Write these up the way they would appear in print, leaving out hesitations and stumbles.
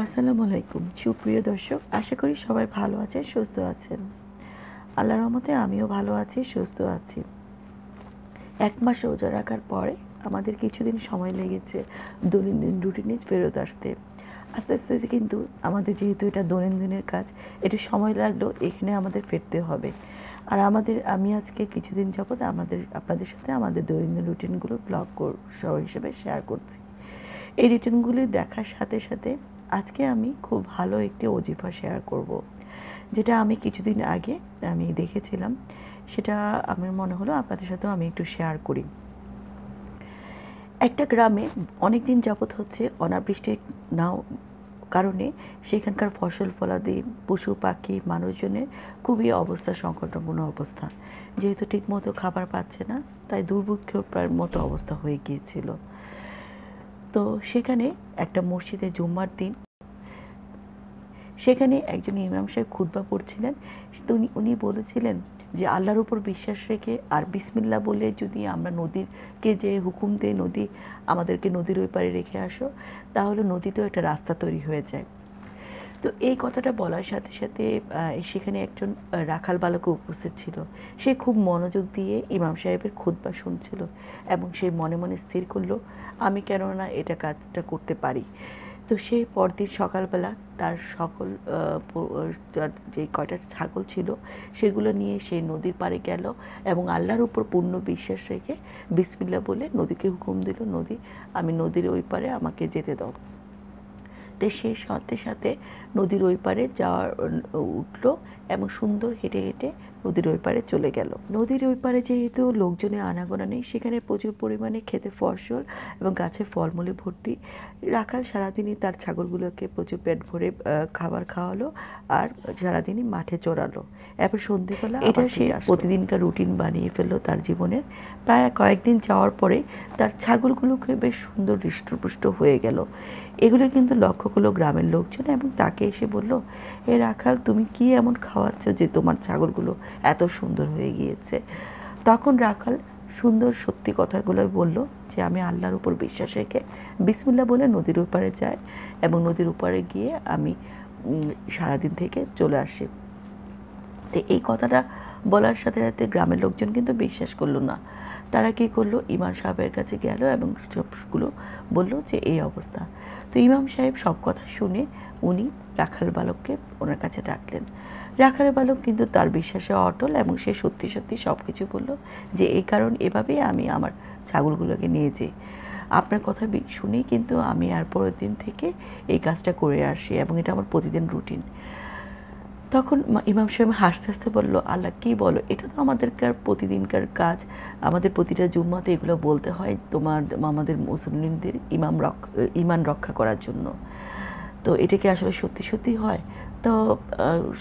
আসসালামু আলাইকুম সুপ্রিয় দর্শক, আশা করি সবাই ভালো আছেন, সুস্থ আছেন। আল্লাহর রহমতে আমিও ভালো আছি, সুস্থ আছি। ১ মাস রোজা রাখার পরে আমাদের কিছুদিন সময় লেগেছে দৈনন্দিন রুটিনে ফেরত আসতে। আস্তে আস্তে কিন্তু আমাদের যেহেতু এটা দৈনন্দিনের কাজ, একটু সময় লাগলেও এখানে আমাদের ফিরতে হবে। আর আমি আজকে কিছুদিন যাবৎ আপনাদের সাথে আমাদের দৈনন্দিন রুটিনগুলো ব্লগ হিসেবে শেয়ার করছি। এই রুটিনগুলি দেখার সাথে সাথে আজকে আমি খুব ভালো একটি ওজিফা শেয়ার করব, যেটা আমি কিছুদিন আগে দেখেছিলাম। সেটা আমার মনে হলো আপনাদের সাথেও আমি একটু শেয়ার করি। একটা গ্রামে অনেক দিন যাবৎ হচ্ছে অনাবৃষ্টির কারণে সেখানকার ফসল ফলাদি, পশু পাখি, মানুষজনের খুবই অবস্থা সংকটাপন্ন অবস্থা। যেহেতু ঠিকমতো খাবার পাচ্ছে না, তাই দুর্ভিক্ষের মতো অবস্থা হয়ে গিয়েছিল। তো সেখানে একটা মসজিদে জুম্মার দিন সেখানে একজন ইমাম সাহেব খুতবা পড়ছিলেন। তো উনি বলেছিলেন যে আল্লাহর উপর বিশ্বাস রেখে আর বিসমিল্লাহ বলে যদি আমরা নদীকে যে হুকুম দেই, নদী আমাদেরকে নদীর ওই পারে রেখে আসো, তাহলে নদীতেও একটা রাস্তা তৈরি হয়ে যায়। তো এই কথাটা বলার সাথে সাথে সেখানে একজন রাখাল বালকও উপস্থিত ছিল। সে খুব মনোযোগ দিয়ে ইমাম সাহেবের খুতবা শুনছিল এবং সে মনে মনে স্থির করলো, আমি কেননা এটা কাজটা করতে পারি। তো সে পরদিন সকালবেলা তার সকল যে কয়টা ছাগল ছিল সেগুলো নিয়ে সে নদীর পাড়ে গেল এবং আল্লাহর উপর পূর্ণ বিশ্বাস রেখে বিসমিল্লাহ বলে নদীকে হুকুম দিল, নদী আমি নদীর ওই পারে আমাকে যেতে দাও। তো সে সাথে সাথে নদীর ওই পারে উঠলো এবং সুন্দর হেঁটে হেঁটে নদীর ওই পারে চলে গেল। নদীর ওই পারে যেহেতু লোকজনের আনাগোনা নেই, সেখানে প্রচুর পরিমাণে খেতে ফসল এবং গাছে ফলমূলে ভর্তি। রাখাল সারাদিনই তার ছাগলগুলোকে প্রচুর পেট ভরে খাবার খাওয়ালো আর সারাদিনই মাঠে চড়ালো। এরপর সন্ধ্যেবেলা এটা সে প্রতিদিনকার রুটিন বানিয়ে ফেললো তার জীবনের। প্রায় কয়েকদিন যাওয়ার পরে তার ছাগলগুলোকে বেশ সুন্দর হৃষ্টপুষ্ট হয়ে গেল। এগুলো কিন্তু লক্ষ্য করলো গ্রামের লোকজন এবং তাকে এসে বলল, এ রাখাল, তুমি কি এমন খাওয়াচ্ছ যে তোমার ছাগলগুলো এত সুন্দর হয়ে গিয়েছে? তখন রাখাল সুন্দর সত্যি কথাগুলো বলল যে আমি আল্লাহর উপর বিশ্বাস রেখে বিসমিল্লাহ বলে নদীর ওপারে যাই এবং নদীর ওপারে গিয়ে আমি সারাদিন থেকে চলে আসি। তো এই কথাটা বলার সাথে সাথে গ্রামের লোকজন কিন্তু বিশ্বাস করলো না। তারা কী করলো, ইমাম সাহেবের কাছে গেল এবং সবগুলো বলল যে এই অবস্থা। তো ইমাম সাহেব সব কথা শুনে উনি রাখাল বালককে ওনার কাছে ডাকলেন। রাখাল বালক কিন্তু তার বিশ্বাসে অটল এবং সে সত্যি সত্যি সব কিছু বলল যে এই কারণ এভাবেই আমি আমার ছাগলগুলোকে নিয়ে যাই। আপনার কথা শুনেই কিন্তু আমি আর পরের দিন থেকে এই কাজটা করে আসি এবং এটা আমার প্রতিদিন রুটিন। তখন ইমাম সাহেব হাসতে হাসতে বলল, আল্লাহ কী বলো, এটা তো আমাদেরকার প্রতিদিনকার কাজ, আমাদের প্রতিটা জুম্মাতে এগুলো বলতে হয় আমাদের মুসলিমদের ইমান রক্ষা করার জন্য। তো এটা কি আসলে সত্যি সত্যি হয়? তো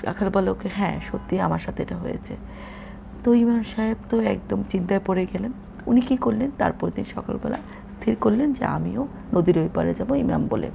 রাখাল বলল, হ্যাঁ সত্যি আমার সাথে এটা হয়েছে। তো ইমাম সাহেব তো একদম চিন্তায় পড়ে গেলেন। উনি কী করলেন, তারপর দিন সকালবেলা স্থির করলেন যে আমিও নদীর ওই পারে যাবো ইমাম বলে।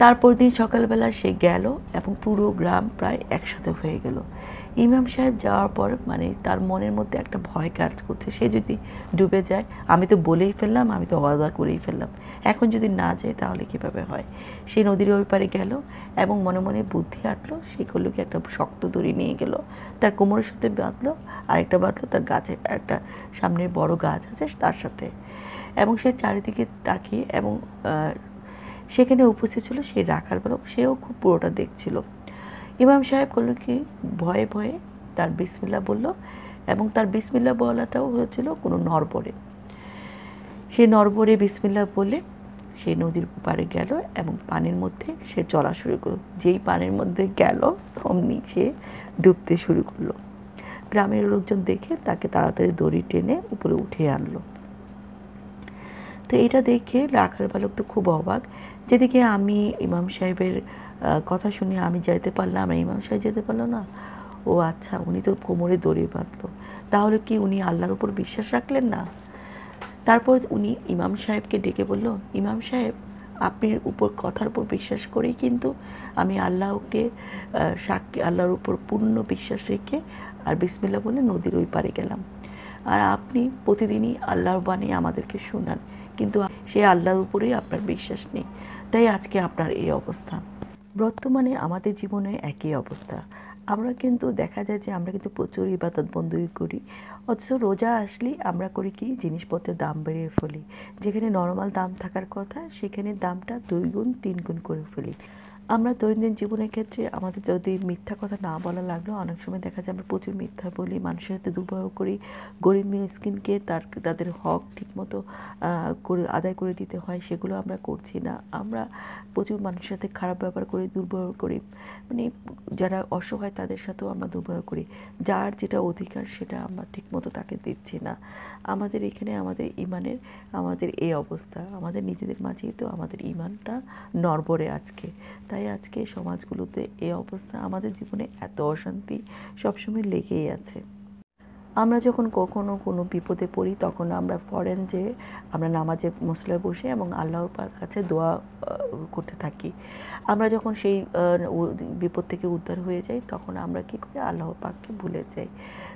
তারপর দিন সকালবেলা সে গেল এবং পুরো গ্রাম প্রায় একসাথে হয়ে গেল। ইমাম সাহেব যাওয়ার পর তার মনের মধ্যে একটা ভয় কাজ করছে, সে যদি ডুবে যায়, আমি তো বলেই ফেললাম, আমি তো ওয়াদা করেই ফেললাম, এখন যদি না যায় তাহলে কীভাবে হয়। সে নদীর ওই পারে গেল এবং মনে মনে বুদ্ধি আটলো, সেগুলোকে একটা শক্ত দড়ি নিয়ে গেল, তার কোমরের সাথে বাঁধলো, আরেকটা বাঁধলো তার গাছে, একটা সামনে বড় গাছ আছে তার সাথে। এবং সে চারিদিকে তাকিয়ে এবং সেখানে উপস্থিত ছিল সেই রাখাল বালক, সেও খুব পুরোটা দেখছিল। ইমাম সাহেব করলো কি, ভয়ে ভয়ে তার বিসমিল্লাহ বলল এবং তার বিসমিল্লাহ বলাটাও হয়েছিল কোনো নরবরে। সে নরবরে বিসমিল্লাহ বলে সে নদীর পাড়ে গেল এবং পানির মধ্যে সে চলা শুরু করলো। যেই পানির মধ্যে গেল অমনি সে ডুবতে শুরু করলো। গ্রামের লোকজন দেখে তাকে তাড়াতাড়ি দড়ি টেনে উপরে উঠিয়ে আনলো। তো এটা দেখে রাখাল বালক তো খুব অবাক। যেদিকে আমি ইমাম সাহেবের কথা শুনে আমি যেতে পারলাম না, ইমাম সাহেব যেতে পারলো না। ও আচ্ছা, উনি তো কোমরে দড়ি বাঁধলো, তাহলে কি উনি আল্লাহর উপর বিশ্বাস রাখলেন না? তারপর উনি ইমাম সাহেবকে ডেকে বলল, ইমাম সাহেব, আপনার উপর কথার উপর বিশ্বাস করেই কিন্তু আমি আল্লাহর উপর পূর্ণ বিশ্বাস রেখে আর বিসমিল্লাহ বলে নদীর ওই পারে গেলাম। আর আপনি প্রতিদিনই আল্লাহর বাণী আমাদেরকে শোনান, কিন্তু সেই আল্লাহর উপরেই আপনার বিশ্বাস নেই। তাই আজকে আপনার এই অবস্থা। বর্তমানে আমাদের জীবনে একই অবস্থা। আমরা কিন্তু দেখা যায় যে আমরা কিন্তু প্রচুর ইবাদত বন্দী করি, অথচ রোজা আসলেই আমরা করি কি, জিনিসপত্রের দাম বেড়ে ফেলি। যেখানে নরমাল দাম থাকার কথা সেখানে দামটা 2 গুণ 3 গুণ করে ফেলি। আমরা দৈনন্দিন জীবনের ক্ষেত্রে আমাদের যদি মিথ্যা কথা না বলা লাগলেও অনেক সময় দেখা যায় আমরা প্রচুর মিথ্যা বলি, মানুষের সাথে দুর্ব্যবহার করি। গরিব মিসকিনকে তাদের হক ঠিকমতো আদায় করে দিতে হয়, সেগুলো আমরা করছি না। আমরা প্রচুর মানুষের সাথে খারাপ ব্যবহার করি, দুর্ব্যবহার করি, মানে যারা অসহায় তাদের সাথেও আমরা দুর্ব্যবহার করি। যার যেটা অধিকার সেটা আমরা ঠিকমতো তাকে দিচ্ছি না। আমাদের এখানে আমাদের ইমানের আমাদের এই অবস্থা, আমাদের নিজেদের মাঝেই তো আমাদের ইমানটা নড়বড়ে আজকে। তাই আজকে সমাজগুলোতে এই অবস্থা, আমাদের জীবনে এত অশান্তি সবসময় লেগেই আছে। আমরা যখন কখনো কোনো বিপদে পড়ি তখন আমরা ফরেন যে আমরা নামাজে মুসল্লায় বসে এবং আল্লাহর কাছে দোয়া করতে থাকি। আমরা যখন সেই বিপদ থেকে উদ্ধার হয়ে যাই তখন আমরা কী করি, আল্লাহ পাককে ভুলে যাই।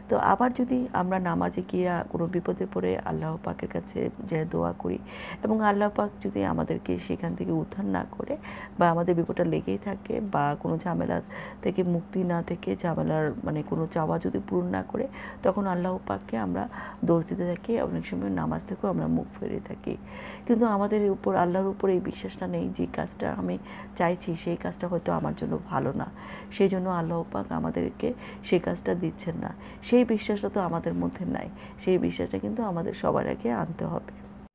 তো আবার যদি আমরা নামাজে গিয়ে কোনো বিপদে পড়ে আল্লাহ পাকের কাছে যে দোয়া করি এবং আল্লাহ পাক যদি আমাদেরকে সেখান থেকে উদ্ধার না করে বা আমাদের বিপদটা লেগেই থাকে বা কোনো ঝামেলা থেকে মুক্তি না থেকে ঝামেলার মানে কোনো চাওয়া যদি পূরণ না করে, তখন আল্লাহ পাককে আমরা দোষ দিতে থাকি, অনেক সময় নামাজ থেকেও আমরা মুখ ফিরিয়ে থাকি। কিন্তু আমাদের উপর আল্লাহর উপর এই বিশ্বাসটা নেই যে কাজটা আমি চাইছি সেই কাজটা হয়তো আমার জন্য ভালো না, সেই জন্য আল্লাহ পাক আমাদেরকে সেই কাজটা দিচ্ছেন না। সেই বিশ্বাসটা তো আমাদের মধ্যে নাই, সেই বিশ্বাসটা কিন্তু আমাদের সবার আগে আনতে হবে।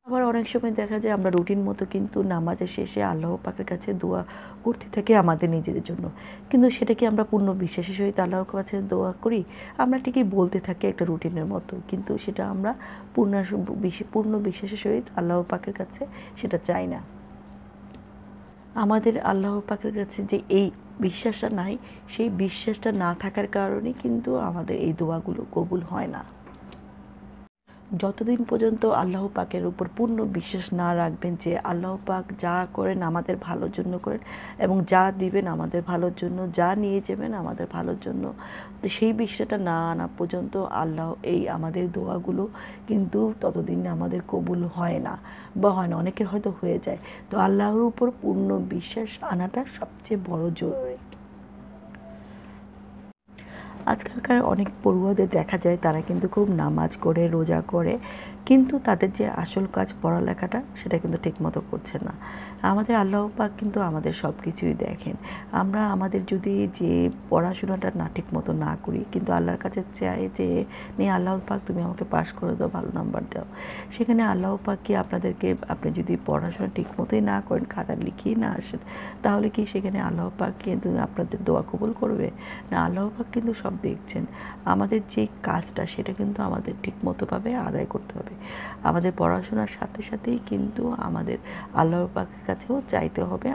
আবার অনেক সময় দেখা যায় আমরা রুটিন মতো কিন্তু নামাজের শেষে আল্লাহ পাকের কাছে দোয়া করতে থাকি আমাদের নিজেদের জন্য, কিন্তু সেটা কি আমরা পূর্ণ বিশ্বাসের সহিত আল্লাহর কাছে দোয়া করি? আমরা ঠিকই বলতে থাকি একটা রুটিনের মতো, কিন্তু সেটা আমরা পূর্ণ বিশ্বাসের সহিত আল্লাহ পাকের কাছে সেটা চাই না। আমাদের আল্লাহ পাকের কাছে যে এই বিশ্বাসটা নাই, সেই বিশ্বাসটা না থাকার কারণে কিন্তু আমাদের এই দোয়াগুলো কবুল হয় না। যতদিন পর্যন্ত আল্লাহ পাকের উপর পূর্ণ বিশ্বাস না রাখবেন যে আল্লাহ পাক যা করেন আমাদের ভালোর জন্য করেন এবং যা দিবেন আমাদের ভালোর জন্য, যা নিয়ে যাবেন আমাদের ভালোর জন্য, তো সেই বিশ্বাসটা না আনা পর্যন্ত আল্লাহ এই আমাদের দোয়াগুলো কিন্তু ততদিন আমাদের কবুল হয় না বা হয় না, অনেকের হয়তো হয়ে যায়। তো আল্লাহর উপর পূর্ণ বিশ্বাস আনাটা সবচেয়ে বড় জরুরি। আজকালকার অনেক পড়ুয়াদের দেখা যায় তারা কিন্তু খুব নামাজ করে, রোজা করে, কিন্তু তাদের যে আসল কাজ পড়ালেখাটা সেটা কিন্তু ঠিকমতো করছে না। আমাদের আল্লাহ পাক কিন্তু আমাদের সব কিছুই দেখেন। আমরা আমাদের যদি যে পড়াশোনাটা না ঠিকমতো না করি কিন্তু আল্লাহর কাছে চাই যে আল্লাহ পাক তুমি আমাকে পাশ করে দাও, ভালো নাম্বার দাও, সেখানে আল্লাহ পাক কি আপনি যদি পড়াশোনা ঠিকমতোই না করেন, খাতা লিখিয়ে না আসেন, তাহলে কি সেখানে আল্লাহ পাক কিন্তু আপনাদের দোয়া কবুল করবে না? আল্লাহ পাক কিন্তু সব দেখছেন। আমাদের যে কাজটা সেটা কিন্তু আমাদের ঠিকমতোভাবে আদায় করতে হবে। আমাদের পড়াশোনার সাথে সাথেই কিন্তু আমাদের আল্লাহ পাকের কাছেও চাইতে হবে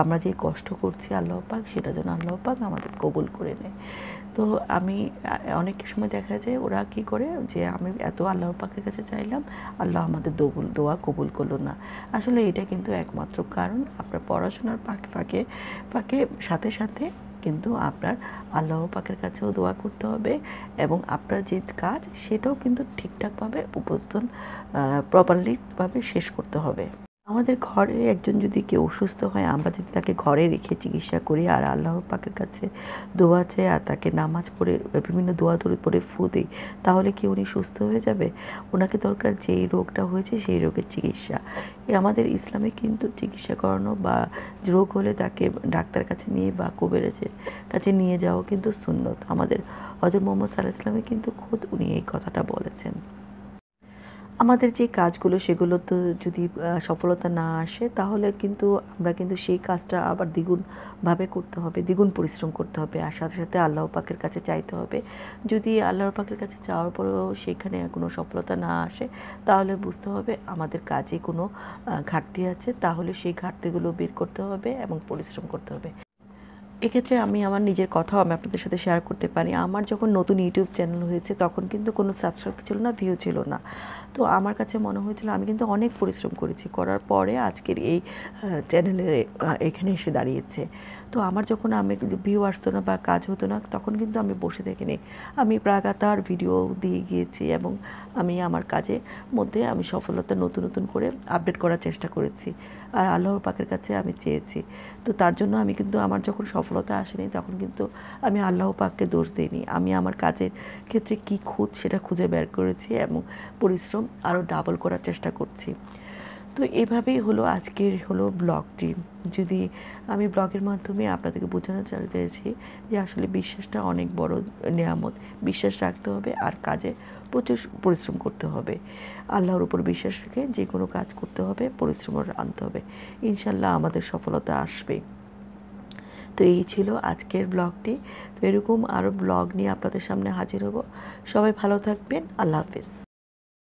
আমরা যে কষ্ট করছি আল্লাহ পাক সেটা যেন আল্লাহ পাক আমাদের কবুল করে নেয়। তো আমি অনেক সময় দেখা যায় ওরা কি করে যে আমি এত আল্লাহ পাকের কাছে চাইলাম, আল্লাহ আমাদের দোয়া কবুল করলো না। আসলে এটা কিন্তু একমাত্র কারণ আপনার পড়াশোনার ফাঁকে সাথে সাথে কিন্তু আপনার আল্লাহ পাকের কাছেও দোয়া করতে হবে এবং আপনার যে কাজ সেটাও কিন্তু ঠিকঠাকভাবে প্রপারলিভাবে শেষ করতে হবে। আমাদের ঘরে একজন যদি কেউ অসুস্থ হয়, আমরা যদি তাকে ঘরে রেখে চিকিৎসা করি আর আল্লাহর পাকের কাছে দোয়া চাই আর তাকে নামাজ পড়ে বিভিন্ন দোয়া পড়ে ফু দিই, তাহলে কি উনি সুস্থ হয়ে যাবে? ওনাকে দরকার যেই রোগটা হয়েছে সেই রোগের চিকিৎসা। আমাদের ইসলামে কিন্তু চিকিৎসা করানো বা রোগ হলে তাকে ডাক্তার কাছে নিয়ে বা কুবেরের কাছে নিয়ে যাওয়া কিন্তু সুন্নত। আমাদের হযরত মুহাম্মদ সাল্লাল্লাহু আলাইহি ওয়াসাল্লাম কিন্তু খোদ উনি এই কথাটা বলেছেন। আমাদের যে কাজগুলো সেগুলোতে যদি সফলতা না আসে তাহলে কিন্তু আমরা কিন্তু সেই কাজটা আবার দ্বিগুণভাবে করতে হবে, দ্বিগুণ পরিশ্রম করতে হবে আর সাথে সাথে আল্লাহ পাকের কাছে চাইতে হবে। যদি আল্লাহর পাকের কাছে চাওয়ার পরেও সেখানে কোনো সফলতা না আসে তাহলে বুঝতে হবে আমাদের কাজে কোনো ঘাটতি আছে, তাহলে সেই ঘাটতিগুলো বের করতে হবে এবং পরিশ্রম করতে হবে। এক্ষেত্রে আমি আমার নিজের কথাও আমি আপনাদের সাথে শেয়ার করতে পারি। আমার যখন নতুন ইউটিউব চ্যানেল হয়েছে তখন কিন্তু কোনো সাবস্ক্রাইব ছিল না, ভিউ ছিল না। তো আমার কাছে মনে হয়েছিল আমি কিন্তু অনেক পরিশ্রম করেছি, করার পরে আজকের এই চ্যানেলের এখানে এসে দাঁড়িয়েছে। তো আমার যখন আমি ভিউ আসতো না বা কাজ হতো না তখন কিন্তু আমি বসে থাকিনি, আমি প্রাগাতার ভিডিও দিয়ে গিয়েছি এবং আমি আমার কাজের মধ্যে আমি সফলতা নতুন নতুন করে আপডেট করার চেষ্টা করেছি আর আল্লাহর পাকের কাছে আমি চেয়েছি। তো তার জন্য আমি কিন্তু আমার যখন সফলতা আসেনি তখন কিন্তু আমি আল্লাহ পাককে দোষ দিইনি, আমি আমার কাজের ক্ষেত্রে কী খুঁত সেটা খুঁজে বের করেছি এবং পরিশ্রম আরও ডাবল করার চেষ্টা করছি। তো এভাবেই হলো আজকের হলো ব্লগটি। যদি আমি ব্লগের মাধ্যমে আপনাদেরকে বোঝাতে চাইছি যে আসলে বিশ্বাসটা অনেক বড় নেয়ামত, বিশ্বাস রাখতে হবে আর কাজে প্রচুর পরিশ্রম করতে হবে। আল্লাহর উপর বিশ্বাস রেখে যে কোনো কাজ করতে হবে, পরিশ্রম আনতে হবে, ইনশাল্লাহ আমাদের সফলতা আসবে। তো এই ছিল আজকের ব্লগটি। তো এরকম আরও ব্লগ নিয়ে আপনাদের সামনে হাজির হব। সবাই ভালো থাকবেন। আল্লাহ হাফেজ।